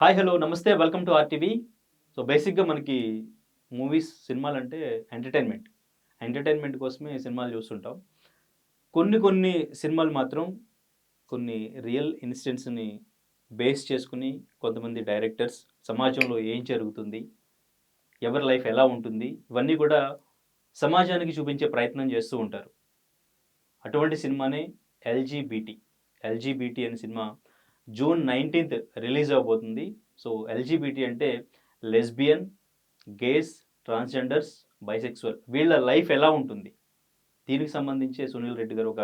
Hi! Hello! నమస్తే. Welcome to RTV. So, బేసిక్‌గా మనకి మూవీస్, సినిమాలంటే ఎంటర్‌టైన్‌మెంట్. ఎంటర్‌టైన్‌మెంట్ కోసమే సినిమాలు చూస్తుంటాం. కొన్ని సినిమాలు మాత్రం కొన్ని రియల్ ఇన్సిడెంట్స్‌ని బేస్ చేసుకొని కొంతమంది డైరెక్టర్స్ సమాజంలో ఏం జరుగుతుంది? ఎవరి లైఫ్ ఎలా ఉంటుంది? ఇవన్నీ కూడా సమాజానికి చూపించే ప్రయత్నం చేస్తూ ఉంటారు. అటువంటి సినిమానే 'ఎల్‌జీబీటీ'. 'ఎల్‌జీబీటీ' అనే సినిమా జూన్ 19థ్ రిలీజ్ అవ్వబోతుంది. సో, 'ఎల్‌జీబీటీ' అంటే లెస్బియన్, గేస్, ట్రాన్స్‌జెండర్స్, బైసెక్సువల్ వీళ్ళ లైఫ్ ఎలా ఉంటుంది? దీనికి సంబంధించే సునీల్ రెడ్డి గారు ఒక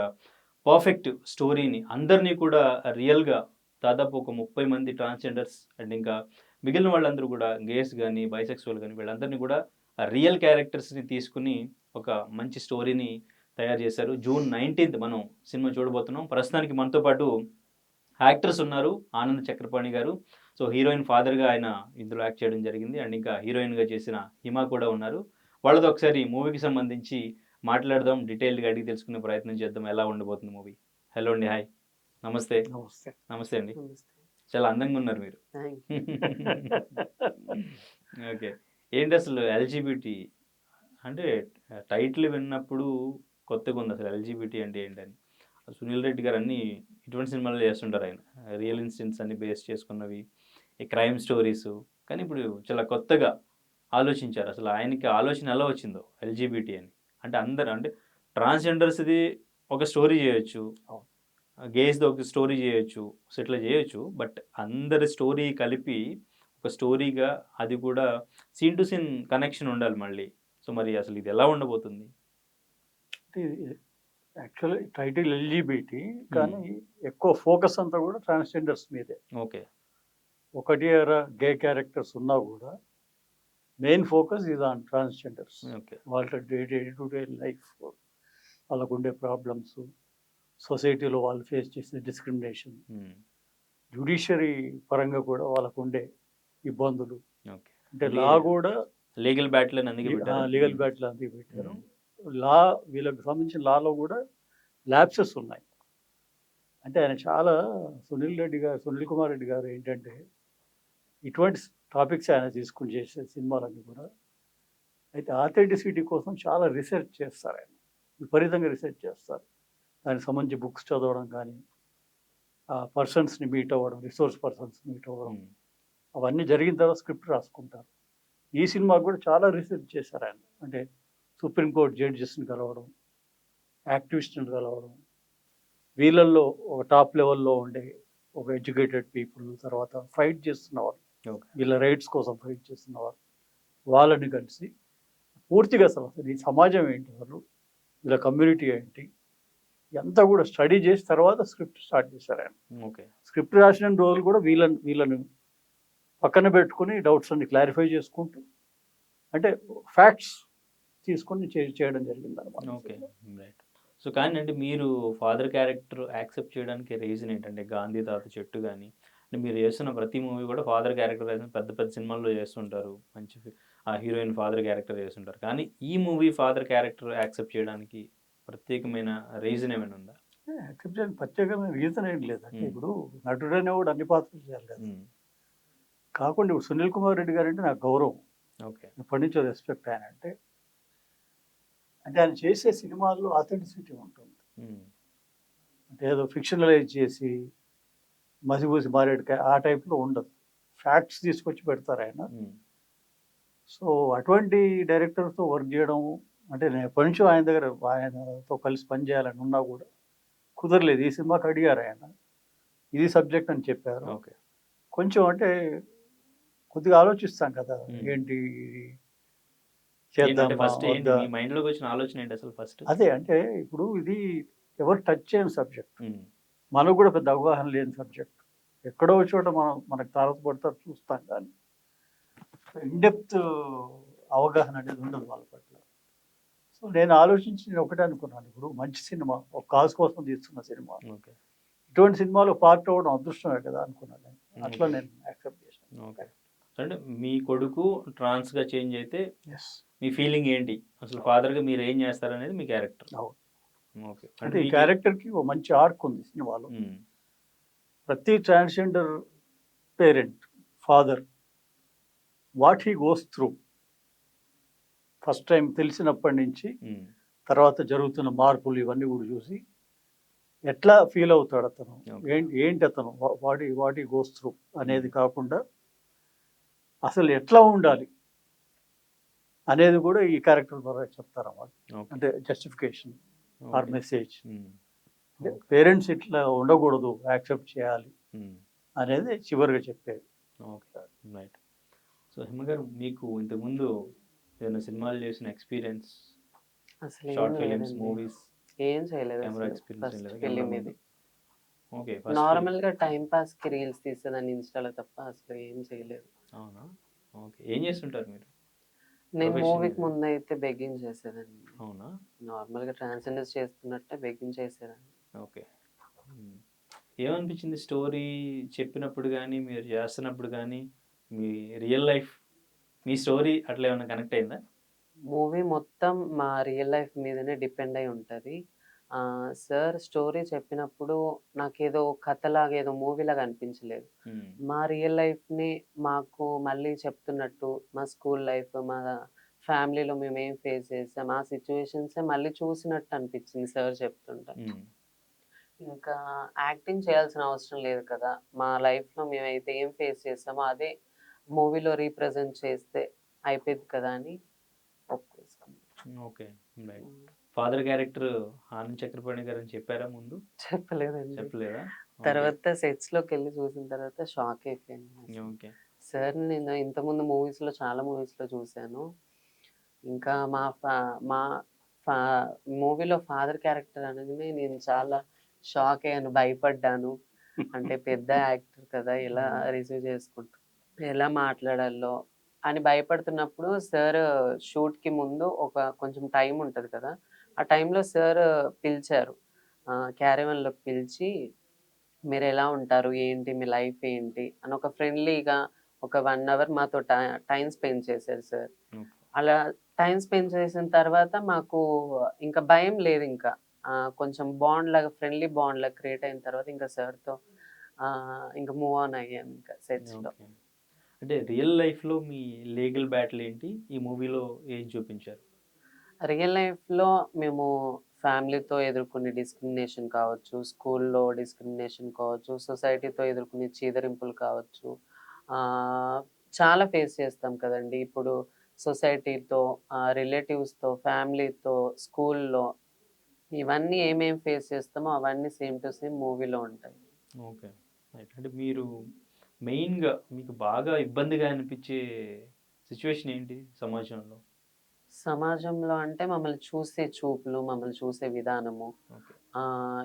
పర్ఫెక్ట్ స్టోరీని అందరినీ కూడా రియల్‌గా దాదాపు ఒక 30 మంది ట్రాన్స్‌జెండర్స్ అండ్ ఇంకా మిగిలిన వాళ్ళందరూ కూడా గేస్ గాని, బైసెక్సువల్ గాని వీళ్ళందరినీ కూడా రియల్ క్యారెక్టర్స్‌ని తీసుకొని ఒక మంచి స్టోరీని తయారు చేశారు. జూన్ 19థ్ మనం సినిమా చూడబోతున్నాం. ప్రస్తుతానికి మనతో పాటు యాక్టర్స్ ఉన్నారు. ఆనంద్ చక్రపాణి గారు. సో, హీరోయిన్ ఫాదర్‌గా ఆయన ఇందులో యాక్ట్ చేయడం జరిగింది. అండ్ ఇంకా హీరోయిన్‌గా చేసిన హిమ కూడా ఉన్నారు. వాళ్ళతో ఒకసారి మూవీకి సంబంధించి మాట్లాడదాం. డీటెయిల్డ్‌గా అడిగి తెలుసుకునే ప్రయత్నం చేద్దాం. ఎలా ఉండబోతుంది మూవీ? హలో అండి. హాయ్. నమస్తే. నమస్తే. నమస్తే అండి. నమస్తే. చాలా అందంగా ఉన్నారు మీరు. Thank you. ఓకే. ఏంటసలు ఎల్‌జీబీటీ అంటే టైటిల్ విన్నప్పుడు కొత్తగుంది అసలు ఎల్‌జీబీటీ అంటే ఏంటని. సునీల్ రెడ్డి గారు అన్నీ ఇటువంటి సినిమాలే చేస్తుంటారు ఆయన. రియల్ ఇన్సిడెంట్స్ అన్ని బేస్ చేసుకున్నవి. ఈ క్రైమ్ స్టోరీసు. కానీ ఇప్పుడు చాలా కొత్తగా ఆలోచించారు. అసలు ఆయనకి ఆలోచన ఎలా వచ్చిందో ఎల్‌జీబీటీ అని. అంటే అందరూ అంటే ట్రాన్స్‌జెండర్స్‌ది ఒక స్టోరీ చేయొచ్చు. అవును. గేస్‌ది ఒక స్టోరీ చేయొచ్చు. సో, ఇట్లా చేయొచ్చు. బట్ అందరి స్టోరీ కలిపి ఒక స్టోరీగా అది కూడా సీన్ టు సీన్ కనెక్షన్ ఉండాలి మళ్ళీ. సో, మరి అసలు ఇది ఎలా ఉండబోతుంది? అంటే యాక్చువల్లీ టైటిల్ ఎల్‌జీబీటీ హ్మ్. కానీ ఎక్కువ ఫోకస్ అంతా కూడా ట్రాన్స్‌జెండర్స్ మీదే. ఓకే. ఒకటి గే క్యారెక్టర్స్ ఉన్నా కూడా main focus is on transgenders. Okay. వాళ్ళ డే టు డే లైఫ్, వాళ్ళకుండే ప్రాబ్లమ్స్, సొసైటీలో వాళ్ళు ఫేస్ చేసే డిస్క్రిమినేషన్, హ్మ్. జ్యుడిషియరీ పరంగా కూడా వాళ్ళకుండే ఇబ్బందులు. ఓకే. అంటే లీ లా కూడా లీగల్ బ్యాటిల్ అని అందుకే పెట్టారా? లీగల్ హ్మ్. బ్యాటిల్ అందుకే పెట్టారు. హ్మ్. లా వీళ్ళకి సంబంధించిన లాలో కూడా ల్యాప్సెస్ ఉన్నాయి. అంటే ఆయన చాలా సునీల్ కుమార్ రెడ్డి గారు ఏంటంటే, ఇటువంటి టాపిక్స్ ఆయన తీసుకొని చేసే సినిమాలన్నీ కూడా. అయితే ఆథెంటిసిటీ కోసం చాలా రిసర్చ్ చేస్తారాయన. విపరీతంగా రిసర్చ్ చేస్తారు. దానికి సంబంధించి బుక్స్ చదవడం కానీ, ఆ పర్సన్స్‌ని మీట్ అవ్వడం, రిసోర్స్ పర్సన్స్‌ని మీట్ అవ్వడం, హ్మ్. అవన్నీ జరిగిన తర్వాత స్క్రిప్ట్ రాసుకుంటారు. ఈ సినిమాకి కూడా చాలా రిసర్చ్ చేశారాయన. అంటే సుప్రీం కోర్ట్ జడ్జెస్‌ని కలవడం, యాక్టివిస్ట్‌ని కలవడం, వీళ్ళల్లో ఒక టాప్ లెవెల్‌లో ఉండే ఒక ఎడ్యుకేటెడ్ పీపుల్, తర్వాత ఫైట్ చేస్తున్నవాళ్ళు, ఓకే. వీళ్ళ రైట్స్ కోసం ఫైట్ చేస్తున్నవాళ్ళు, వాళ్ళని కలిసి పూర్తిగా అసలు ఈ సమాజం ఏంటి అసలు, వీళ్ళ కమ్యూనిటీ ఏంటి, ఇదంతా కూడా స్టడీ చేసి తర్వాత స్క్రిప్ట్ స్టార్ట్ చేశారు ఆయన. ఓకే. స్క్రిప్ట్ రాసిన రోజులు కూడా వీళ్ళని పక్కన పెట్టుకొని డౌట్స్ అన్ని క్లారిఫై చేసుకుంటూ, అంటే ఫ్యాక్ట్స్ తీసుకొని చేయడం జరిగిందనమాట ఓకే. సినిమా. రైట్. సో, కానీ అంటే మీరు ఫాదర్ క్యారెక్టర్ యాక్సెప్ట్ చేయడానికి రీజన్ ఏంటంటే 'గాంధీ తాత చెట్టు' గాని, అంటే మీరు చేస్తున్న ప్రతి మూవీ కూడా ఫాదర్ క్యారెక్టర్ పెద్ద పెద్ద సినిమాల్లో చేస్తుంటారు. మంచి ఆ హీరోయిన్ ఫాదర్ క్యారెక్టర్ చేస్తుంటారు. కానీ ఈ మూవీ ఫాదర్ క్యారెక్టర్ యాక్సెప్ట్ చేయడానికి ప్రత్యేకమైన రీజన్ ఏమైనా ఉందా? యాక్సెప్ట్ చేయడానికి ప్రత్యేకమైన రీజన్ ఏం లేదు. అంటే హ్మ్. ఇప్పుడు నటుడనేవాడు అన్ని పాత్రలు చేయాలి కదా. హ్మ్. కాకుండా ఇప్పుడు సునీల్ కుమార్ రెడ్డి గారంటే నాకు గౌరవం. ఓకే. ఎప్పటి నుంచో రెస్పెక్ట్ ఆయన అంటే. అంటే ఆయన చేసే సినిమాల్లో ఆథెంటిసిటీ ఉంటుంది. హ్మ్. అంటే ఏదో ఫిక్షనలైజ్ చేసి మసిబూసి మారేడుకాయ ఆ టైప్‌లో ఉండదు. ఫ్యాక్ట్స్ తీసుకొచ్చి పెడతారాయన. హ్మ్. సో, అటువంటి డైరెక్టర్‌తో వర్క్ జేయడం అంటే నేను ఎప్పటినుంచో ఆయనతో కలిసి పని చేయాలని ఉన్నా కూడా కుదరలేదు. ఈ సినిమాకి అడిగారాయన. ఇది సబ్జెక్ట్ అని చెప్పారు. ఓకే. కొంచెం అంటే కొద్దిగా ఆలోచిస్తాం కదా! హ్మ్. ఏంటి ఏంటంటే చేద్దామా? ఫస్ట్ ఏంటి వద్దా? మీ మైండ్‌లోకొచ్చిన ఆలోచన ఏంటి అసలు ఫస్ట్? అదే అంటే ఇప్పుడు ఇది ఎవరు టచ్ చేయని సబ్జెక్ట్. హ్మ్. మనకు కూడా పెద్ద అవగాహన లేని సబ్జెక్ట్. ఎక్కడో చోట మనకు తారసపడతారు చూస్తాం కానీ, ఇన్ డెప్త్ అవగాహన అనేది ఉండదు వాళ్ళ పట్ల. సో, నేను ఆలోచించి నేను ఒకటే అనుకున్నాను. ఇప్పుడు మంచి సినిమా, ఒక కాజ్ కోసం తీస్తున్న సినిమా. ఓకే. ఇటువంటి సినిమాలో పార్ట్ అవ్వడం అదృష్టమే కదా అనుకున్నాను నేను. అట్లా ఓకే. నేను యాక్సెప్ట్ చేశాను. ఓకే. అంటే మీ కొడుకు ట్రాన్స్‌గా చేంజ్ అయితే యెస్. మీ ఫీలింగ్ ఏంటి? అసలు ఫాదర్‌గా మీరేం జేస్తారనేది మీ క్యారెక్టర్. అవును. ఓకే. అంటే అంటే ఈ మీకే క్యారెక్టర్‌కి ఓ మంచి ఆర్క్ ఉంది సినిమాలో. హ్మ్. ప్రతి transgender parent father what he goes through first time తెలిసినప్పటి నుంచి తర్వాత జరుగుతున్న మార్పులు ఇవన్నీ కూడా చూసి ఎట్లా ఫీల్ అవుతాడు అతను, Okay. ఏంటి అతను వాట్ హీ గోస్ త్రూ అనేది కాకుండా అసలు ఎట్లా ఉండాలి అనేది కూడా ఈ క్యారెక్టర్ ద్వారా చెప్తారు అన్నమాట. అంటే జస్టిఫికేషన్ ఆర్ మెసేజ్, పేరెంట్స్ ఇట్లా ఉండకూడదు, యాక్సెప్ట్ చేయాలి అనేది చివరిగా చెప్పేది. Okay, right. సో హిమ గారు, మీకు ఇంతకుముందు ఏదైనా సినిమాలు చేసిన ఎక్స్పీరియన్స్, అసలు ఏం షార్ట్ ఫిలిమ్స్, లేదండి. మూవీస్, ఏం చేయలేదు కెమెరా అసలు. ఎక్స్పీరియన్స్ ఫస్ట్ లేదా? ఫిలిం ఇది. ఓకే, నార్మల్ గా టైం పాస్ కి రీల్స్ తీసేదాన్ని ఇన్స్టాలో తప్ప అసలు ఏం చేయలేదు. అవునా? ఓకే, ఏం చేస్తుంటారు మీరు? నేను Profession మూవీకి ఏది? ముందు అయితే బెగ్గింగ్ చేసేదాన్ని. అవునా? నార్మల్ గా ట్రాన్స్జెండర్స్ చేస్తున్నట్టే బెగ్గింగ్ చేసేదాన్ని. ఓకే. ఏమనిపించింది స్టోరీ చెప్పినప్పుడు కానీ, మీరు చేస్తున్నప్పుడు కానీ, మీ రియల్ లైఫ్, మీ స్టోరీ అట్లా ఏమైనా కనెక్ట్ అయిందా? మూవీ మొత్తం మా రియల్ లైఫ్ మీదనే డిపెండ్ అయి ఉంటది. సార్ స్టోరీ చెప్పినప్పుడు నాకేదో కథలాగా, ఏదో మూవీలాగా అనిపించలేదు. మా రియల్ లైఫ్‌ని మాకు మళ్ళీ చెప్తున్నట్టు, మా స్కూల్ లైఫ్, మా ఫ్యామిలీలో మేమేం ఫేస్ చేసాం, ఆ సిట్యుయేషన్సే మళ్ళీ చూసినట్టు అనిపించింది సార్ చెప్తుంటే. ఇంకా యాక్టింగ్ చేయాల్సిన అవసరం లేదు కదా! మా లైఫ్‌లో మేమైతే ఏం ఫేస్ చేసామో అదే మూవీలో రీప్రజెంట్ చేస్తే అయిపోద్ది కదా అని ఒప్పేసుకున్నా. Okay, right. Hmm. Father character Anand Chakrapani గారు అని చెప్పారా ముందు? చెప్పలేదండి. చెప్పలేదా? తర్వాత సెట్స్‌లోకెళ్ళి చూసిన తర్వాత షాక్ అయిపోయాను అసలు. ఓకే. సార్‌ని నేను ఇంతకుముందు మూవీస్‌లో చాలా మూవీస్‌లో చూసాను. ఇంకా మా ఫా మూవీలో ఫాదర్ క్యారెక్టర్ అనగానే నేను చాలా షాక్ అయ్యాను, భయపడ్డాను. అంటే పెద్ద యాక్టర్ కదా! ఎలా రిసీవ్ చేసుకుంటారు, ఎలా మాట్లాడాలో అని భయపడుతున్నప్పుడు సార్ షూట్‌కి ముందు ఒక కొంచెం టైం ఉంటది కదా! ఆ టైంలో సార్ పిలిచారు. క్యారవాన్‌లోకి పిలిచి మీరెలా ఉంటారు? ఏంటి? మీ లైఫ్ ఏంటి? అని ఒక ఫ్రెండ్లీగా ఒక 1 అవర్ మాతో టైమ్ స్పెండ్ చేశారు సార్. ఓకే. అలా టైమ్ స్పెండ్ చేసిన తర్వాత మాకు ఇంకా భయం లేదింకా. కొంచెం బాండ్ లాగా, ఫ్రెండ్లీ బాండ్ లాగా క్రియేట్ అయిన తర్వాత ఇంకా సార్‌తో ఇంక మూవ్ ఆన్ అయ్యాను ఇంకా సెట్స్‌లో. ఓకే. అంటే రియల్ లైఫ్‌లో మీ లీగల్ బ్యాటిల్ ఏంటి? ఈ మూవీలో ఏం చూపించారు? రియల్ లైఫ్‌లో మేము ఫ్యామిలీతో ఎదుర్కొనే డిస్క్రిమినేషన్ కావచ్చు, స్కూల్‌లో డిస్క్రిమినేషన్ కావచ్చు, సొసైటీతో ఎదుర్కొనే చీదరింపులు కావచ్చు. ఆహ్, చాలా ఫేస్ చేస్తాం కదండీ! ఇప్పుడు సొసైటీతో, రిలేటివ్స్‌తో, ఫ్యామిలీతో, స్కూల్‌లో ఇవన్నీ ఏమేం ఫేస్ చేస్తామో అవన్నీ సేమ్ టు సేమ్ మూవీలో ఉంటాయి. Okay, right. అంటే మీరు మెయిన్‌గా మీకు బాగా ఇబ్బందిగా అనిపించే సిట్యుయేషన్ ఏంటి సమాజంలో? సమాజంలో అంటే మమ్మల్ని చూసే చూపులు, మమ్మల్ని చూసే విధానము. ఓకే.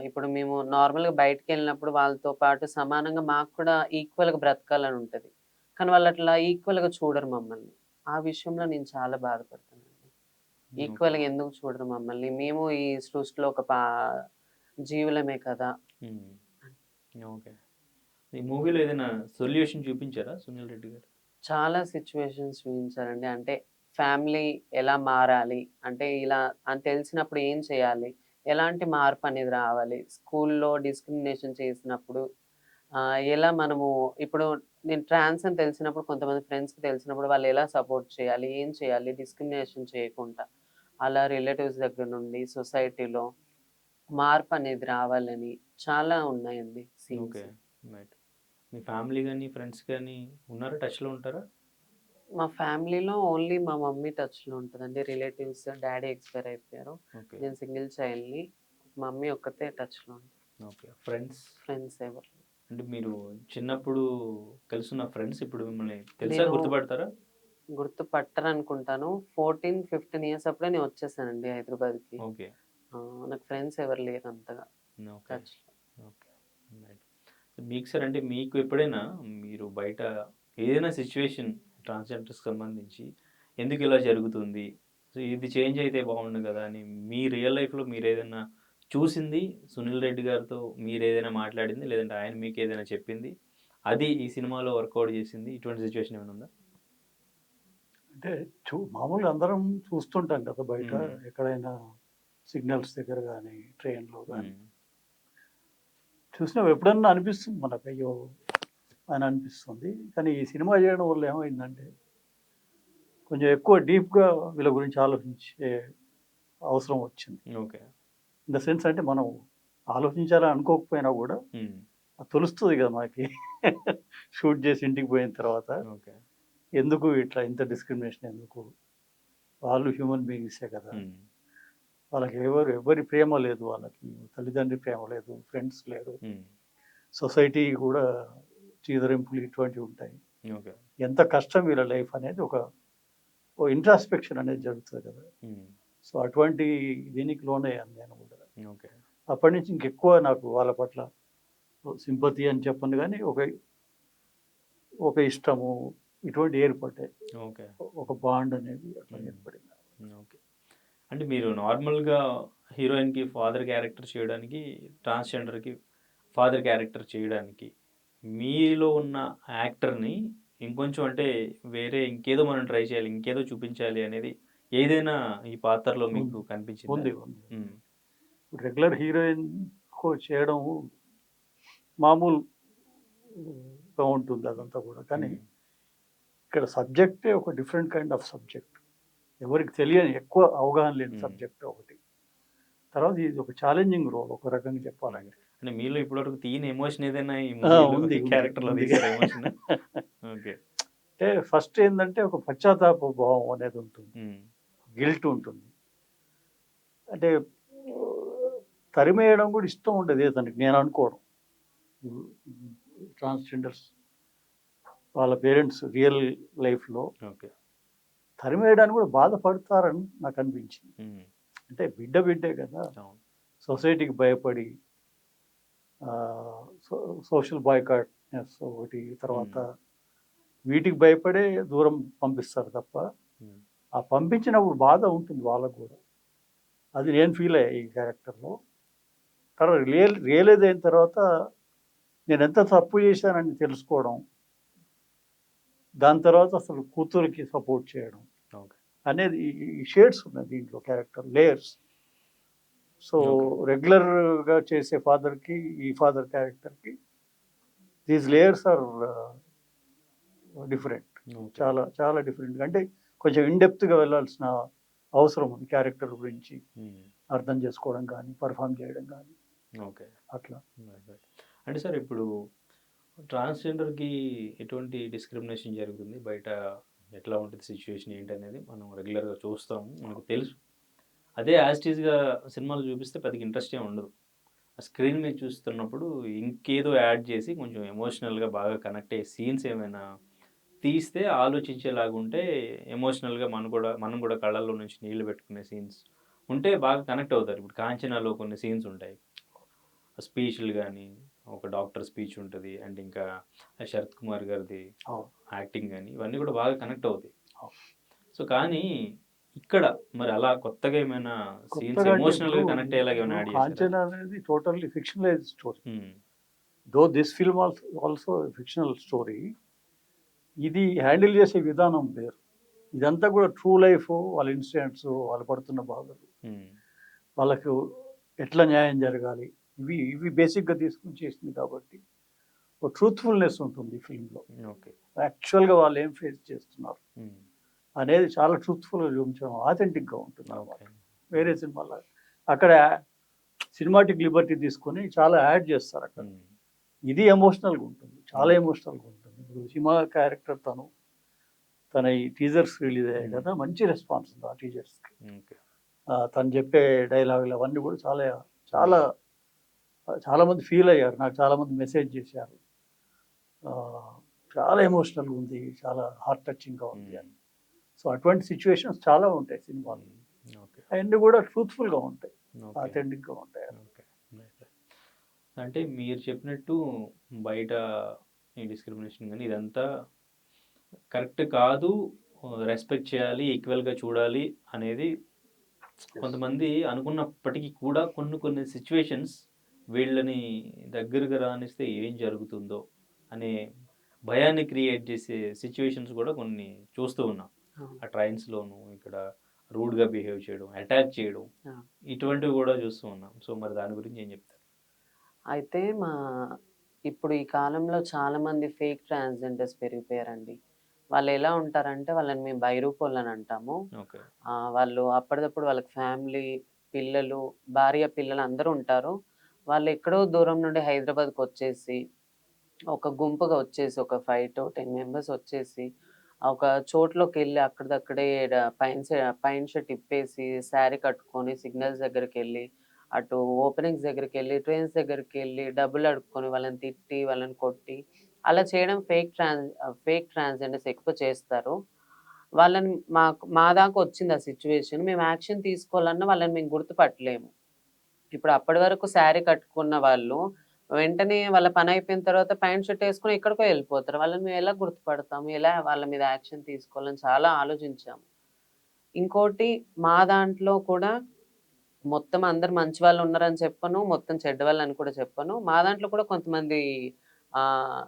ఇప్పుడు మేము నార్మల్‌గా బయటికెళ్ళినప్పుడు వాళ్ళతో పాటు సమానంగా మాకు కూడా ఈక్వల్‌గా బ్రతకాలని ఉంటది. కానీ వాళ్ళట్లా ఈక్వల్‌గా చూడరు మమ్మల్ని. ఆ విషయంలో నేను చాలా బాధపడతానండి. ఓకే. ఈక్వల్‌గా ఎందుకు చూడరు మమ్మల్ని? మేము ఈ సృష్టిలో ఒక జీవులమే కదా! హ్మ్. ఓకే. ఈ మూవీలో ఏదైనా సొల్యూషన్ చూపించారా సునీల్ రెడ్డి గారు? చాలా సిట్యుయేషన్స్ చూయించారండి. అంటే ఫ్యామిలీ ఎలా మారాలి? అంటే ఇలా అని తెలిసినప్పుడు ఏం చేయాలి? ఎలాంటి మార్పనేది రావాలి? స్కూల్‌లో డిస్క్రిమినేషన్ చేసినప్పుడు ఎలా మనము ఇప్పుడు నేను ట్రాన్స్ అని తెలిసినప్పుడు కొంతమంది ఫ్రెండ్స్‌కి తెలిసినప్పుడు వాళ్ళు ఎలా సపోర్ట్ చేయాలి? ఏం చేయాలి? డిస్క్రిమినేషన్ చేయకుండా. అలా రిలేటివ్స్ దగ్గర నుండి సొసైటీలో మార్పనేది రావాలని చాలా ఉన్నాయండి ఓకే, సీన్స్. రైట్. మీ ఫ్యామిలీ గాని, ఫ్రెండ్స్ గాని ఉన్నారా? టచ్‌లో ఉంటారా? మా ఫ్యామిలీలో ఓన్లీ మా మమ్మీ టచ్‌లో ఉంటదండి. రిలేటివ్స్ డ్యాడీ ఎక్స్‌పైర్ అయిపోయారు. ఓకే. నేను సింగిల్ చైల్డ్‌ని. మమ్మీ ఒక్కతే టచ్‌లో ఉంది. ఓకే. ఫ్రెండ్స్? ఫ్రెండ్స్ ఎవరు లేరు. అంటే మీరు చిన్నప్పుడు కలిసున్న ఫ్రెండ్స్ ఇప్పుడు మిమ్మల్ని తెలుసా? నేను గుర్తుపడతారా? గుర్తుపట్టరనుకుంటాను. 14, 15 ఇయర్స్ అప్పుడే నేను వచ్చేసానండి హైదరాబాద్‌కి. ఓకే. నాకు ఫ్రెండ్స్ ఎవరు లేరు అంతగా ఓకే. టచ్‌లో. Okay, right. మీకు సార్, అంటే మీకు ఎప్పుడైనా మీరు బయట ఏదైనా సిట్యుయేషన్ ట్రాన్స్‌జెండర్స్‌కి సంబంధించి ఎందుకు ఇలా జరుగుతుంది? సో ఇది చేంజ్ అయితే బాగుండు కదా! అని మీ రియల్ లైఫ్‌లో మీరేదైనా చూసింది, సునీల్ రెడ్డి గారితో మీరేదైనా మాట్లాడింది, లేదంటే ఆయన మీకేదైనా చెప్పింది, అది ఈ సినిమాలో వర్కౌట్ చేసింది, ఇటువంటి సిట్యుయేషన్ ఏమైనా ఉందా? అంటే మామూలుగా అందరం చూస్తుంటాం కదా బయట, హ్మ్. ఎక్కడైనా సిగ్నల్స్ దగ్గర కానీ ట్రైన్‌లో కానీ హ్మ్. చూసినప్పుడు ఎప్పుడన్నా అనిపిస్తుంది మనకు, అయ్యో అని అనిపిస్తుంది. కానీ ఈ సినిమా చేయడం వల్ల ఏమైందంటే కొంచెం ఎక్కువ డీప్‌గా వీళ్ళ గురించి ఆలోచించే అవసరం వచ్చింది. ఓకే. ఇన్ ద సెన్స్ అంటే మనం ఆలోచించాలని అనుకోకపోయినా కూడా హ్మ్. అది తెలుస్తుంది కదా మనకి. షూట్ చేసి ఇంటికి పోయిన తర్వాత ఓకే. ఎందుకు ఇట్లా ఇంత డిస్క్రిమినేషన్ ఎందుకు? వాళ్ళు హ్యూమన్ బీయింగ్సే కదా! హ్మ్. వాళ్ళకి ఎవరి ప్రేమ లేదు వాళ్ళకి. తల్లిదండ్రి ప్రేమ లేదు, ఫ్రెండ్స్ లేరు. హ్మ్. సొసైటీ కూడా చీదరింపులు ఇటువంటివి ఉంటాయి. ఓకే. ఎంత కష్టం వీళ్ళ లైఫ్ అనేది ఓ ఇంట్రాస్పెక్షన్ అనేది జరుగుతుంది కదా! హ్మ్. సో, అటువంటి దీనికి లోనయ్యాను నేను కూడా. ఓకే. అప్పటి నుంచి ఇంకెక్కువ నాకు వాళ్ళ పట్ల సింపతి అని చెప్పను గానీ, ఒక ఇష్టము ఇటువంటివి ఏర్పడ్డాయి. ఓకే. ఒక బాండ్ అనేది అట్లా హ్మ్. ఏర్పడింది. ఓకే. అంటే మీరు నార్మల్‌గా హీరోయిన్‌కి ఫాదర్ క్యారెక్టర్ చేయడానికి, ట్రాన్స్‌జెండర్‌కి ఫాదర్ క్యారెక్టర్ చేయడానికి, మీలో ఉన్న యాక్టర్‌ని ఇంకొంచెం అంటే వేరే ఇంకేదో మనం ట్రై చేయాలి, ఇంకేదో చూపించాలి అనేది ఏదైనా ఈ పాత్రలో మీకు కనిపించిందా? ఉంది. హ్మ్. రెగ్యులర్ హీరోయిన్‌కు చేయడం మామూలుగా ఉంటుంది అదంతా కూడా. కానీ హ్మ్. ఇక్కడ సబ్జెక్టే ఒక డిఫరెంట్ కైండ్ ఆఫ్ సబ్జెక్ట్. ఎవరికి తెలియని ఎక్కువ అవగాహన లేని హ్మ్. సబ్జెక్ట్ ఒకటి. తర్వాత ఇది ఒక ఛాలెంజింగ్ రోల్ ఒక రకంగా చెప్పాలంటే. అంటే మీలో ఇప్పటివరకు తీయని ఎమోషన్ ఏదైనా ఈ ఆ! మూవీలో ఉంది. ఈ క్యారెక్టర్‌లో ఉంది. తీసారా ఎమోషన్? ఓకే. అంటే ఫస్ట్ ఏందంటే ఒక పశ్చాత్తాప భావం అనేది ఉంటుంది. హ్మ్. గిల్ట్ ఉంటుంది. అంటే తరిమేయడం కూడా ఇష్టం ఉండదు ఇతనికి నేను అనుకోవడం. ట్రాన్స్‌జెండర్స్ వాళ్ళ పేరెంట్స్ రియల్ లైఫ్‌లో ఓకే. తరిమేయడానికి కూడా బాధపడతారని నాకు అనిపించింది. హ్మ్. అంటే బిడ్డే కదా! అవును. సొసైటీకి భయపడి ఆహ్, సో సోషల్ బాయ్‌కాట్‌నెస్ ఒకటి తర్వాత వీటికి భయపడే దూరం పంపిస్తారు తప్ప, హ్మ్. ఆ పంపించినప్పుడు బాధ ఉంటుంది వాళ్ళకి గూడా. అది నేను ఫీల్ అయ్యా ఈ క్యారెక్టర్‌లో. తర్వాత రియలైజ్ అయిన తర్వాత నేనెంత తప్పు చేశానని తెలుసుకోవడం. దాని తర్వాత అసలు కూతురికి సపోర్ట్ చేయడం ఓకే. అనేది ఈ షేడ్స్ ఉన్నాయి దీంట్లో క్యారెక్టర్ లేయర్స్. So, okay. రెగ్యులర్‌గా చేసే ఫాదర్‌కి, ఈ ఫాదర్ క్యారెక్టర్‌కి these layers are different. Okay. చాలా చాలా డిఫరెంట్‌గా అంటే కొంచెం ఇన్ డెప్త్‌గా వెళ్ళాల్సిన అవసరం ఉంది క్యారెక్టర్ గురించి హ్మ్. అర్థం చేసుకోవడం గానీ, పెర్ఫార్మ్ చేయడం గానీ ఓకే. అట్లా. రైట్. రైట్. అంటే సార్ ఇప్పుడు ట్రాన్స్‌జెండర్‌కి ఎటువంటి డిస్క్రిమినేషన్ జరుగుతుంది? బయట ఎట్లా ఉంటది సిట్యుయేషన్ ఏంటనేది మనం రెగ్యులర్‌గా చూస్తాము. మనకు తెలుసు. అదే యాజ్ ఇట్ ఈజ్‌గా సినిమాలో చూపిస్తే పెద్దగా ఇంట్రెస్ట్ ఏమి ఉండదు. ఆ స్క్రీన్ మీద చూస్తున్నప్పుడు ఇంకేదో యాడ్ చేసి కొంచెం ఎమోషనల్‌గా బాగా కనెక్ట్ అయ్యే సీన్స్ ఏమైనా తీస్తే ఆలోచించేలాగుంటే ఎమోషనల్‌గా మనం కూడా కళ్ళల్లో నుంచి నీళ్లు పెట్టుకునే సీన్స్ ఉంటే బాగా కనెక్ట్ అవుతారు. ఇప్పుడు 'కాంచనా'లో కొన్ని సీన్స్ ఉంటాయి. స్పీచ్‌లు గాని, ఒక డాక్టర్ స్పీచ్ ఉంటది. అండ్ ఇంకా 'శరత్ కుమార్' గారిది అవును. యాక్టింగ్ గాని, ఇవన్నీ కూడా బాగా కనెక్ట్ అవుతాయి. అవును. సో, కానీ ఇక్కడ మరి అలా కొత్తగా ఏమైనా సీన్స్ కొత్తగా అంటే ఎమోషనల్‌గా కనెక్ట్ అయ్యేలాగా ఏమైనా యాడ్ చేశారా? 'కాంచన' అనేది totally fictionalized story. Hmm. Though this film also fictional story. ఇది హ్యాండిల్ చేసే విధానం వేరు. ఇదంతా కూడా ట్రూ లైఫ్ వాళ్ళ ఇన్సిడెంట్స్, వాళ్ళు పడుతున్న బాధలు, హ్మ్. వాళ్ళకు ఎట్లా న్యాయం జరగాలి. ఇవి బేసిక్‌గా తీసుకొని చేసింది కాబట్టి ఒక ట్రూత్‌ఫుల్‌నెస్ ఉంటుంది ఈ ఫిల్మ్‌లో. ఓకే. యాక్చువల్‌గా వాళ్ళు ఏం ఫేస్ చేస్తున్నారు హ్మ్. అనేది చాలా ట్రూత్‌ఫుల్‌గా చూపించడం ఆథెంటిక్‌గా ఉంటుందన్నమాట. ఓకే. వేరే సినిమాలో అక్కడ సినిమాటిక్ లిబర్టీ తీసుకొని చాలా యాడ్ చేస్తారు అక్కడ. హ్మ్. ఇది ఎమోషనల్‌గా ఉంటుంది. చాలా ఓకే. ఎమోషనల్‌గా ఉంటుంది. ఇప్పుడు సినిమా క్యారెక్టర్ తన ఈ టీజర్స్ రిలీజ్ అయ్యాయి కదా! మంచి రెస్పాన్స్ ఉంది ఆ టీజర్స్‌కి. ఓకే. తను చెప్పే డైలాగులు అవన్నీ కూడా చాలా చాలా చాలా మంది ఫీల్ అయ్యారు. నాకు చాలా మంది మెసేజ్ చేశారు. ఆహ్, చాలా ఎమోషనల్‌గా ఉంది. చాలా హార్ట్ టచింగ్‌గా ఉంది హ్మ్. అని. సో, అటువంటి సిట్యుయేషన్స్ చాలా ఉంటాయి సినిమాలో. హ్మ్. ఓకే. అయన్నీ కూడా ట్రూత్‌ఫుల్‌గా ఉంటాయి. ఓకే. ఆథెంటిక్‌గా ఉంటాయి. ఓకే. రైట్. రైట్. అంటే మీరు చెప్పినట్టు బయట ఈ డిస్క్రిమినేషన్ గాని ఇదంతా కరెక్ట్ కాదు. రెస్పెక్ట్ చేయాలి, ఈక్వల్‌గా చూడాలి అనేది కొంతమంది అనుకున్నప్పటికీ కూడా కొన్ని కొన్ని సిట్యుయేషన్స్ వీళ్ళని దగ్గరగా రానిస్తే ఏం జరుగుతుందో అనే భయాన్ని క్రియేట్ చేసే సిట్యుయేషన్స్ కూడా కొన్ని చూస్తూ ఉన్నాం. అవును. ఆ ట్రైన్స్‌లోను ఇక్కడ రూడ్‌గా బిహేవ్ చేయడం, అటాక్ చేయడం ఆ! ఇటువంటివి కూడా చూస్తూ ఉన్నాం. సో, మరి దాని గురించి ఏం చెప్తారు? అయితే ఇప్పుడు ఈ కాలంలో చాలా మంది ఫేక్ ట్రాన్స్‌జెండర్స్ పెరిగిపోయారండి. వాళ్ళు ఎలా ఉంటారంటే వాళ్ళని మేము బైరూపోళ్ళని అంటాము. ఓకే. వాళ్ళు అప్పటిదప్పుడు వాళ్ళకి ఫ్యామిలీ, పిల్లలు, భార్య, పిల్లలు అందరూ ఉంటారు. వాళ్ళు ఎక్కడో దూరం నుండి హైదరాబాద్‌కొచ్చేసి ఒక గుంపుగా వచ్చేసి ఒక 5-10 మెంబర్స్ వచ్చేసి ఒక చోట్లోకెళ్ళి అక్కడిదక్కడే పైన షర్ట్ ఇప్పేసి, శారీ కట్టుకొని సిగ్నల్స్ దగ్గరికెళ్ళి, అటు ఓపెనింగ్స్ దగ్గరికెళ్ళి, ట్రైన్స్ దగ్గరికెళ్ళి డబ్బులు అడుక్కొని వాళ్ళని తిట్టి, వాళ్ళని కొట్టి అలా చేయడం ఫేక్ ట్రాన్స్‌జెండర్స్ ఎక్కువ చేస్తారు. వాళ్ళని మా దాకా వచ్చింది ఆ సిట్యుయేషన్. మేము యాక్షన్ తీసుకోవాలన్నా వాళ్ళని మేము గుర్తుపట్టలేము. ఇప్పుడు అప్పటి వరకు శారీ కట్టుకున్న వాళ్ళు, వెంటనే వాళ్ళ పనయిపోయిన తర్వాత ప్యాంట్, షర్ట్ ఏసుకొని ఎక్కడికో ఎళ్ళిపోతారు. వాళ్ళని మేము ఎలా గుర్తుపడతాము? ఎలా వాళ్ళ మీద యాక్షన్ తీసుకోవాలని చాలా ఆలోచించాము. ఇంకోటి మా దాంట్లో కూడా మొత్తం అందరూ మంచి వాళ్ళున్నారని చెప్పను. మొత్తం చెడ్డవాళ్ళని కూడా చెప్పను. మా దాంట్లో కూడా కొంతమంది ఆహ్,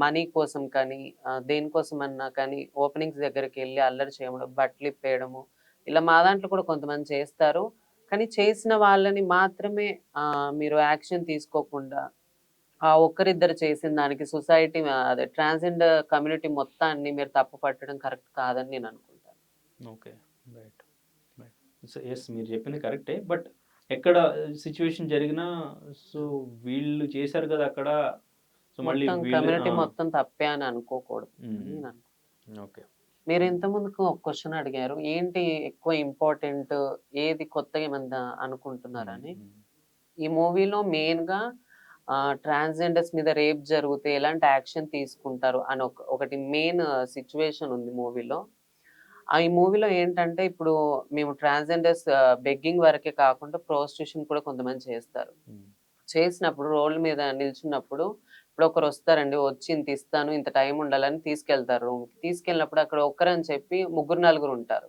మనీ కోసం కానీ, దేనికోసమన్నా కానీ ఓపెనింగ్స్ దగ్గరికెళ్ళి అల్లరి చేయడం, బట్టలిప్పేయడము, ఇలా మా దాంట్లో కూడా కొంతమంది చేస్తారు. కానీ చేసిన వాళ్ళని మాత్రమే మీరు యాక్షన్ తీసుకోకుండా, ఆ ఒక్కరిద్దరు చేసిన దానికి సొసైటీ అదే ట్రాన్స్‌జెండర్ కమ్యూనిటీ మొత్తాన్ని మీరు తప్పు పట్టడం కరెక్ట్ కాదని నేను అనుకుంటాను. Okay. Right. Right. So, yes, మీరు చెప్పింది కరెక్టే. బట్ ఎక్కడ సిట్యుయేషన్ జరిగినా సో, వీళ్ళు చేశారు కదా అక్కడ. సో, మళ్ళీ మొత్తం వీళ్ళు కమ్యూనిటీ మొత్తం తప్పే అని అనుకోకూడదు అని హ్మ్. నేను అనుకుంటున్నాను. ఓకే. మీరు ఇంతకుముందుకు ఒక క్వెషన్ అడిగారు. ఏంటి ఎక్కువ ఇంపార్టెంట్, ఏది కొత్తగా ఏమన్నా హ్మ్. అనుకుంటున్నారని. హ్మ్. ఈ మూవీలో మెయిన్‌గా ట్రాన్స్‌జెండర్స్ మీద రేప్ జరిగితే ఎలాంటి యాక్షన్ తీసుకుంటారు అని ఒకటి మెయిన్ సిట్యుయేషన్ ఉంది మూవీలో. ఈ మూవీలో ఏంటంటే ఇప్పుడు మేము ట్రాన్స్‌జెండర్స్ బెగ్గింగ్ వరకే కాకుండా ప్రాస్టిట్యూషన్ కూడా కొంతమంది చేస్తారు. హ్మ్. చేసినప్పుడు రోడ్ల మీద నిల్చున్నప్పుడు ఇప్పుడు ఒకరొస్తారండి. వచ్చి ఇంత ఇస్తాను, ఇంత టైం ఉండాలని తీసుకెళ్తారు రూమ్‌కి. తీసుకెళ్ళినప్పుడు అక్కడ ఒక్కరని చెప్పి ముగ్గురు, నలుగురుంటారు.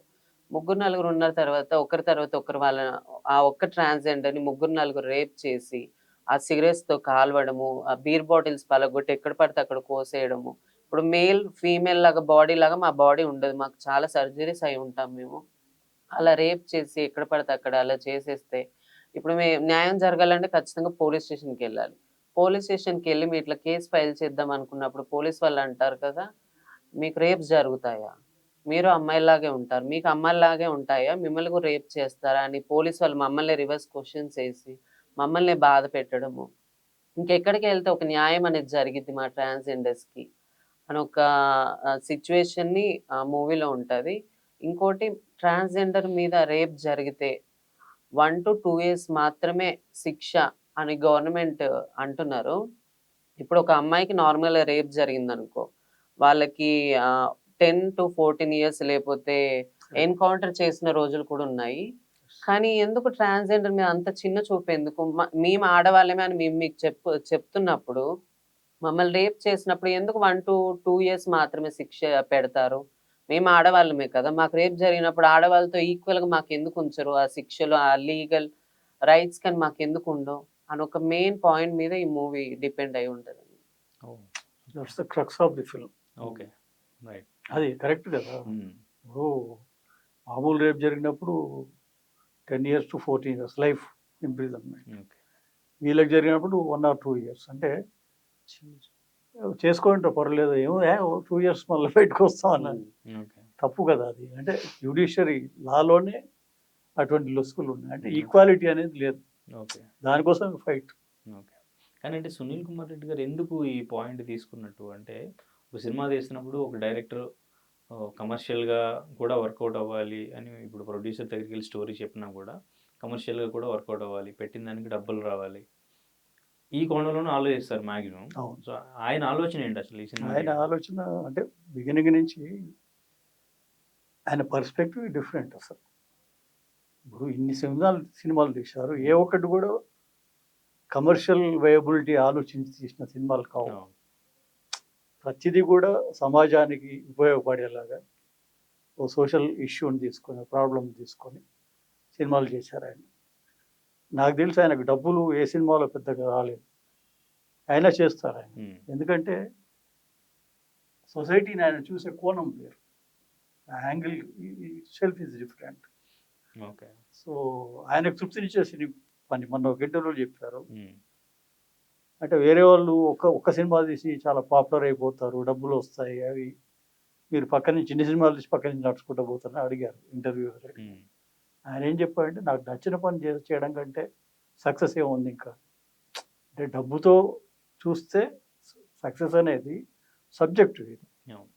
ముగ్గురు, నలుగురు ఉన్న తర్వాత ఒకరి తర్వాత ఒకరు వాళ్ళ ఆ ఒక్క ట్రాన్స్‌జెండర్‌ని ముగ్గురు, నలుగురు రేప్ చేసి, ఆ సిగరెట్స్‌తో కాల్వడము, ఆ బీర్ బాటిల్స్ పలగొట్టి ఎక్కడ పడితే అక్కడ కోసేయడము. ఇప్పుడు మేల్, ఫీమేల్ లాగా బాడీ లాగా మా బాడీ ఉండదు. మాకు చాలా సర్జరీస్ అయి ఉంటాం మేము. అలా రేప్ చేసి ఎక్కడ పడితే అక్కడ అలా చేసేస్తే, ఇప్పుడు న్యాయం జరగాలంటే ఖచ్చితంగా పోలీస్ స్టేషన్‌కెళ్ళాలి. పోలీస్ స్టేషన్‌కెళ్ళి మీ ఇట్లా కేస్ ఫైల్ చేద్దాం అనుకున్నప్పుడు పోలీస్ వాళ్ళు అంటారు కదా! మీకు రేప్స్ జరుగుతాయా? మీరు అమ్మాయిల్లాగే ఉంటారు. మీకు అమ్మాయిల్లాగే ఉంటాయా? మిమ్మల్ని కూడా రేప్ చేస్తారా? అని పోలీస్ వాళ్ళు మమ్మల్ని రివర్స్ క్వెషన్స్ ఏసి, మమ్మల్నే బాధ పెట్టడము. ఇంకెక్కడికెళ్తే ఒక న్యాయం అనేది జరిగిద్ది మా ట్రాన్స్‌జెండర్స్‌కి అని ఒక సిట్యుయేషన్‌ని ఆ మూవీలో ఉంటది. ఇంకోటి ట్రాన్స్‌జెండర్ మీద రేప్ జరిగితే 1-2 ఇయర్స్ మాత్రమే శిక్ష అని గవర్నమెంట్ అంటున్నారు. ఇప్పుడు ఒక అమ్మాయికి నార్మల్‌గా రేప్ జరిగిందనుకో, వాళ్ళకి 10-14 ఇయర్స్ లేపోతే ఎన్‌కౌంటర్ చేసిన రోజులు కూడా ఉన్నాయి. కానీ ఎందుకు ట్రాన్స్‌జెండర్ మీద అంత చిన్న చూపెందుకు? మేము ఆడవాళ్ళమే అని మేము మీకు చెప్తున్నప్పుడు, మమ్మల్ని రేప్ చేసినప్పుడు ఎందుకు 1-2 ఇయర్స్ మాత్రమే శిక్ష పెడతారు? మేము ఆడవాళ్ళమే కదా! మాకు రేప్ జరిగినప్పుడు ఆడవాళ్ళతో ఈక్వల్‌గా మాకెందుకు ఉంచరు? ఆ శిక్షలు, ఆ లీగల్ రైట్స్ కానీ మాకెందుకుండవు? అని ఒక మెయిన్ పాయింట్ మీద ఈ మూవీ డిపెండ్ అయి ఉంటదండి. Oh! That's the crux of the film. Okay. Right. అది కరెక్ట్ కదా! హ్మ్. ఇప్పుడు మామూలు రేప్ జరిగినప్పుడు 10 years to 14 years life imprisonment. Okay. వీళ్ళకి జరిగినప్పుడు 1 ఆర్ 2 ఇయర్స్. అంటే చేసుకోండి పర్లేదు. 2 ఇయర్స్ మళ్ళీ బయటకొస్తాం అన్నారు. హ్మ్. ఓకే. తప్పు కదా అది. అంటే జ్యుడిషియరీ లాలోనే అటువంటి లొసుగులు ఉన్నాయి. అంటే హ్మ్. ఈక్వాలిటీ అనేది లేదు. ఓకే. దానికోసం ఫైట్. ఓకే. కానీ అంటే 'సునీల్ కుమార్ రెడ్డి' గారు ఎందుకు ఈ పాయింట్ తీసుకున్నట్టు అంటే, ఒక సినిమా తీస్తున్నప్పుడు ఒక డైరెక్టర్ కమర్షియల్‌గా కూడా వర్కౌట్ అవ్వాలి అని ఇప్పుడు ప్రొడ్యూసర్ దగ్గరికెళ్ళి స్టోరీ చెప్పినా కూడా కమర్షియల్‌గా కూడా వర్కౌట్ అవ్వాలి. పెట్టిన దానికి డబ్బులు రావాలి. ఈ కోణంలోనే ఆలోచిస్తారు మాక్సిమం. అవును. సో, ఆయన ఆలోచన ఏంటి అసలు ఈ సినిమా ఆయన తీయడం? ఆలోచన అంటే బిగినింగ్ నుంచి ఆయన పర్స్పెక్టివ్ డిఫరెంట్ అసలు. ఇప్పుడు ఇన్ని సినిమాలు తీశారు. ఏ ఒక్కటి కూడా కమర్షియల్ వయబిలిటీ ఆలోచించి తీసిన సినిమాలు కావు. అవును. ప్రతిదీ కూడా సమాజానికి ఉపయోగపడేలాగా ఓ సోషల్ ఇష్యూని తీసుకొని, ప్రాబ్లమ్ తీసుకొని సినిమాలు చేశారు ఆయన. నాకు తెలిసి ఆయనకు డబ్బులు ఏ సినిమాలో పెద్దగా రాలేదు. అయినా చేస్తారు ఆయన. హ్మ్. ఎందుకంటే సొసైటీని ఆయన చూసే కోణం వేరు. ఆ angle itself is different. Okay. So, ఆయనకు తృప్తినిచ్చే పని మొన్న ఒక ఇంటర్వ్యూలో చెప్పారు. హ్మ్. అంటే వేరే వాళ్ళు ఒక్క సినిమా తీసి చాలా పాపులర్ అయిపోతారు, డబ్బులు వస్తాయి అవి, మీరు పక్క నుంచి చిన్న సినిమాలు తీసి పక్క నుంచి నడుచుకుంటూ పోతారని అడిగారు ఇంటర్వ్యూ. ఆయన ఏం చెప్పాడంటే, నాకు నచ్చిన పని చేయడం కంటే సక్సెస్ ఏముంది ఇంకా. అంటే డబ్బుతో చూస్తే సక్సెస్ అనేది సబ్జెక్టివ్. ఇది అవును.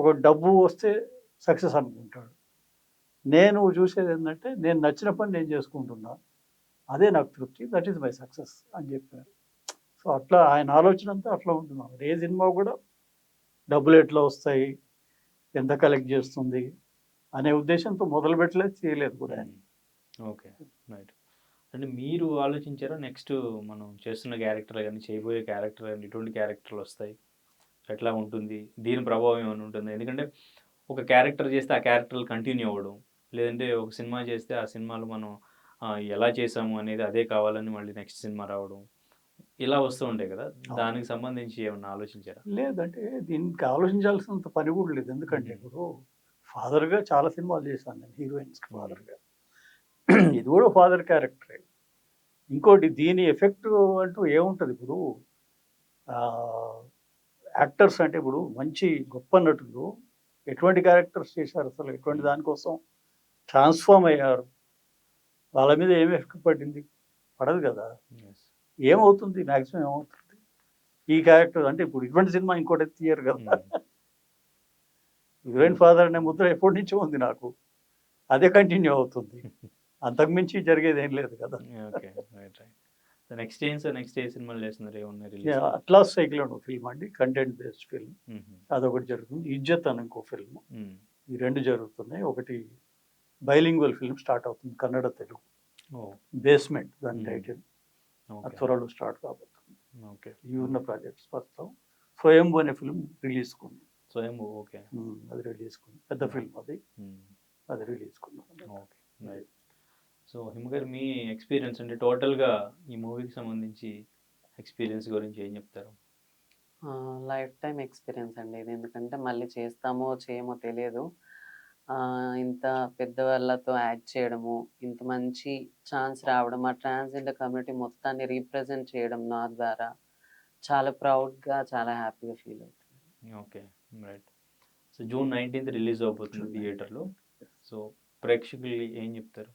ఒక డబ్బు వస్తే సక్సెస్ అనుకుంటాడు. నేను చూసేది ఏంటంటే, నేను నచ్చిన పని నేను చేసుకుంటున్నా, అదే నాకు తృప్తి, దట్ ఈస్ మై సక్సెస్ అని చెప్పారు. సో అట్లా ఆయన ఆలోచన అంతా అట్లా ఉంటున్నాం. ఏ సినిమా కూడా డబ్బులు ఎట్లా వస్తాయి, ఎంత కలెక్ట్ చేస్తుంది అనే ఉద్దేశంతో మొదలు పెట్టలేదు, చేయలేదు కూడా ఆయన. Okay, right. అంటే మీరు ఆలోచించారా నెక్స్ట్ మనం చేస్తున్న క్యారెక్టర్ కానీ చేయబోయే క్యారెక్టర్ కానీ ఎటువంటి క్యారెక్టర్లు వస్తాయి, ఎట్లా ఉంటుంది, దీని ప్రభావం ఏమైనా ఉంటుంది? ఎందుకంటే ఒక క్యారెక్టర్ చేస్తే ఆ క్యారెక్టర్లు కంటిన్యూ అవ్వడం, లేదంటే ఒక సినిమా చేస్తే ఆ సినిమాలో మనం ఎలా చేసాము అనేది అదే కావాలని మళ్ళీ నెక్స్ట్ సినిమా రావడం, ఇలా వస్తూ ఉంటాయి కదా. దానికి సంబంధించి ఏమన్నా ఆలోచించారా? లేదంటే దీనికి ఆలోచించాల్సినంత పని కూడా లేదు. ఎందుకంటే ఇప్పుడు ఫాదర్గా చాలా సినిమాలు చేశాను నేను, హీరోయిన్స్కి ఫాదర్గా. ఇది కూడా ఫాదర్ క్యారెక్టరే. ఇంకోటి దీని ఎఫెక్ట్ అంటూ ఏముంటుంది ఇప్పుడు, యాక్టర్స్ అంటే ఇప్పుడు మంచి గొప్ప నటులు ఎటువంటి క్యారెక్టర్స్ చేశారు, అసలు ఎటువంటి దానికోసం ట్రాన్స్ఫార్మ్ అయ్యారు, వాళ్ళ మీద ఏం ఎఫెక్ట్ పడింది? పడదు కదా. ఏమవుతుంది మ్యాక్సిమం, ఏమవుతుంది ఈ క్యారెక్టర్ అంటే ఇప్పుడు ఇటువంటి సినిమా ఇంకోటి తీయరు కదా. హీరోయిన్ ఫాదర్ అనే ముద్ర ఎప్పటి నుంచో ఉంది నాకు, అదే కంటిన్యూ అవుతుంది, అంతకుమించి జరిగేది ఏం లేదు కదా. Okay, right right. నెక్స్ట్ ఏం సార్, నెక్స్ట్ ఏ సినిమాలు చేస్తున్నారు, ఏమన్నా రిలీజ్? అట్లాస్ సైకిల్ అని ఒక ఫిల్మ్ అండి, కంటెంట్ బేస్డ్ ఫిల్మ్, అదొకటి జరుగుతుంది. ఇజ్జత్ అని ఇంకో ఫిల్మ్, ఈ రెండు జరుగుతున్నాయి. ఒకటి బైలింగ్వల్ ఫిల్మ్ స్టార్ట్ అవుతుంది, కన్నడ తెలుగు, బేస్మెంట్ దాని టైటిల్, త్వరలో స్టార్ట్ కాబోతుంది. ఓకే, ఈ ఉన్న ప్రాజెక్ట్స్ ప్రస్తుతం స్వయంభూ అనే ఫిల్మ్ రిలీజ్ కుంది. స్వయంభూ, ఓకే, అది రిలీజ్ కుంది, పెద్ద ఫిల్మ్ అది, అది రిలీజ్ కున్నాం. Okay, right. సో హిమ గారు, మీ ఎక్స్పీరియన్స్ అంటే టోటల్గా ఈ మూవీకి సంబంధించి ఎక్స్పీరియన్స్ గురించి ఏం చెప్తారు? లైఫ్ టైం ఎక్స్పీరియన్స్ అండి ఇది. ఎందుకంటే మళ్ళీ చేస్తామో చేయమో తెలియదు. ఇంత పెద్దవాళ్ళతో యాక్ట్ చేయడము, ఇంత మంచి ఛాన్స్ రావడం, ఆ ట్రాన్స్జెండర్ కమ్యూనిటీ మొత్తాన్ని రీప్రజెంట్ చేయడం నా ద్వారా చాలా ప్రౌడ్గా, చాలా హ్యాపీగా ఫీల్ అవుతుంది. Okay, right. So June 19th release అవబోతుంది థియేటర్లో. సో ప్రేక్షకులకి ఏం చెప్తారు?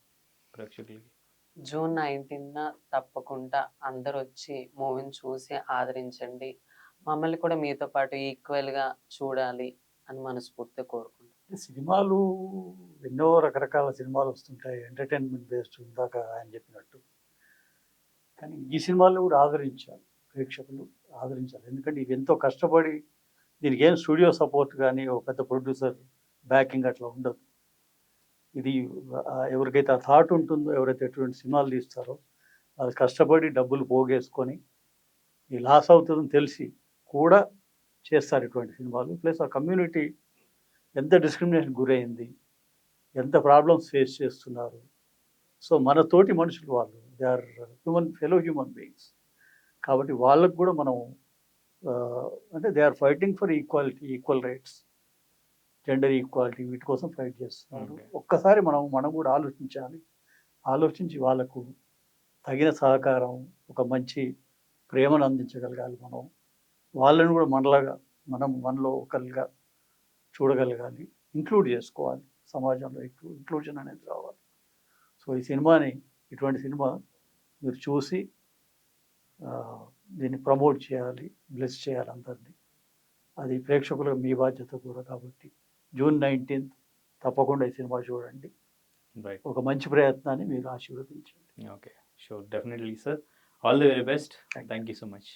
ప్రేక్షకులకి జూన్ 19న తప్పకుండా అందరూ వచ్చి మూవీని చూసి ఆదరించండి. మమ్మల్ని కూడా మీతో పాటు ఈక్వల్గా చూడాలి అని మనస్ఫూర్తిగా కోరుకుంటున్నాను. సినిమాలు ఎన్నో రకరకాల సినిమాలు వస్తుంటాయి, ఎంటర్టైన్మెంట్ బేస్డ్, ఇందాక ఆయన చెప్పినట్టు. కానీ ఈ సినిమాలు కూడా ఆదరించాలి, ప్రేక్షకులు ఆదరించాలి. ఎందుకంటే ఇది ఎంతో కష్టపడి, దీనికి ఏం స్టూడియో సపోర్ట్ కానీ ఒక పెద్ద ప్రొడ్యూసర్ బ్యాకింగ్ అట్లా ఉండదు. ఇది ఎవరికైతే ఆ థాట్ ఉంటుందో, ఎవరైతే ఎటువంటి సినిమాలు తీస్తారో వాళ్ళు కష్టపడి డబ్బులు పోగేసుకొని ఈ లాస్ అవుతుందని తెలిసి కూడా చేస్తారు ఇటువంటి సినిమాలు. ప్లస్ ఆ కమ్యూనిటీ ఎంత డిస్క్రిమినేషన్ గురైంది, ఎంత ప్రాబ్లమ్స్ ఫేస్ చేస్తున్నారు. సో మన తోటి మనుషులు వాళ్ళు, they are fellow human beings. కాబట్టి వాళ్ళకు కూడా మనం అంటే they are fighting for equality, equal rights, gender equality, వీటి కోసం ఫైట్ చేస్తున్నారు. ఒక్కసారి మనం కూడా ఆలోచించి వాళ్ళకు తగిన సహకారం, ఒక మంచి ప్రేమను అందించగలగాలి. మనం వాళ్ళని కూడా మనలో ఒకరిగా చూడగలగాలి, ఇంక్లూడ్ చేసుకోవాలి, సమాజంలో ఇంక్లూజన్ అనేది రావాలి. సో ఈ సినిమాని, ఇటువంటి సినిమా మీరు చూసి దీన్ని ప్రమోట్ చేయాలి, బ్లెస్ చేయాలి అందరినీ. అది ప్రేక్షకులకు మీ బాధ్యత కూడా. కాబట్టి జూన్ 19th తప్పకుండా ఈ సినిమా చూడండి. ఒక మంచి ప్రయత్నాన్ని మీరు ఆశీర్వదించండి. Okay, sure, definitely sir. All the very best. Thank you so much.